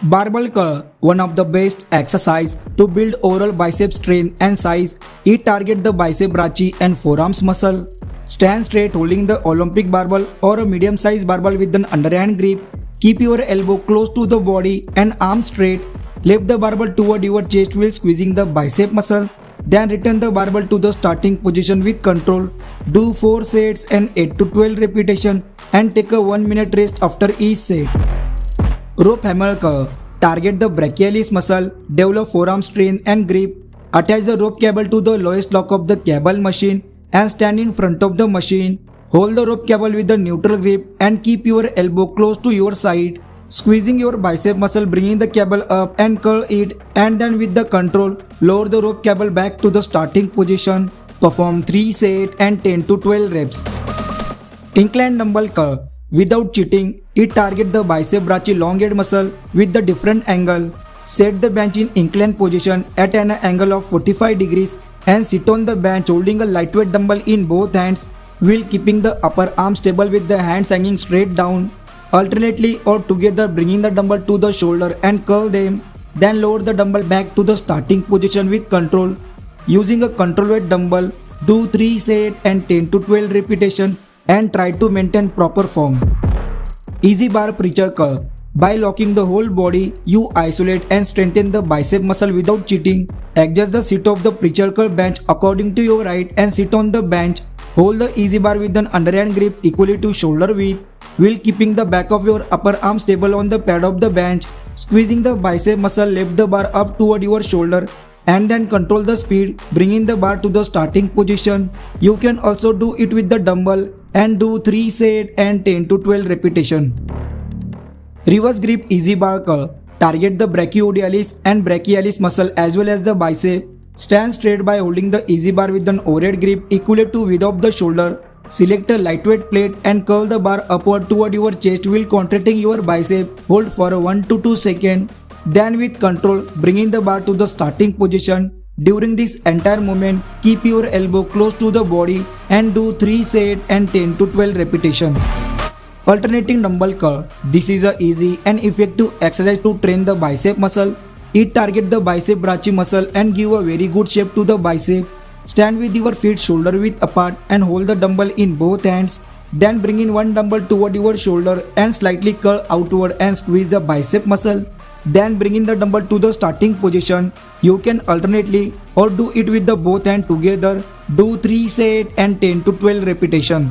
Barbell curl, one of the best exercise to build overall bicep strength and size. It targets the bicep brachii and forearms muscle. Stand straight holding the Olympic barbell or a medium-sized barbell with an underhand grip. Keep your elbow close to the body and arms straight. Lift the barbell toward your chest while squeezing the bicep muscle. Then return the barbell to the starting position with control. Do 4 sets and 8 to 12 repetitions and take a 1 minute rest after each set. Rope hammer curl. Target the brachialis muscle, develop forearm strength and grip. Attach the rope cable to the lowest lock of the cable machine and stand in front of the machine. Hold the rope cable with the neutral grip and keep your elbow close to your side. Squeezing your bicep muscle, bringing the cable up and curl it, and then with the control, lower the rope cable back to the starting position. Perform 3 sets and 10 to 12 reps. Incline dumbbell curl. Without cheating, it targets the bicep brachii long head muscle with the different angle. Set the bench in inclined position at an angle of 45 degrees and sit on the bench holding a lightweight dumbbell in both hands while keeping the upper arm stable with the hands hanging straight down. Alternately or together, bringing the dumbbell to the shoulder and curl them. Then lower the dumbbell back to the starting position with control. Using a control weight dumbbell, do 3 sets and 10 to 12 repetitions and try to maintain proper form. Easy bar preacher curl. By locking the whole body, you isolate and strengthen the bicep muscle without cheating. Adjust the seat of the preacher curl bench according to your height and sit on the bench. Hold the easy bar with an underhand grip equally to shoulder width, while keeping the back of your upper arm stable on the pad of the bench. Squeezing the bicep muscle, lift the bar up toward your shoulder and then control the speed, bringing the bar to the starting position. You can also do it with the dumbbell and do 3 sets and 10 to 12 repetitions. Reverse grip easy bar curl. Target the brachiodialis and brachialis muscle as well as the bicep. Stand straight by holding the easy bar with an overhead grip equal to width of the shoulder. Select a lightweight plate and curl the bar upward toward your chest while contracting your bicep. Hold for 1 to 2 seconds. Then with control, bringing the bar to the starting position. During this entire movement, keep your elbow close to the body and do 3 sets and 10 to 12 repetitions. Alternating dumbbell curl. This is a easy and effective exercise to train the bicep muscle. It targets the bicep brachii muscle and give a very good shape to the bicep. Stand with your feet shoulder width apart and hold the dumbbell in both hands. Then bring in one dumbbell toward your shoulder and slightly curl outward and squeeze the bicep muscle. Then bring in the dumbbell to the starting position. You can alternately or do it with the both hands together. Do 3 sets and 10 to 12 repetitions.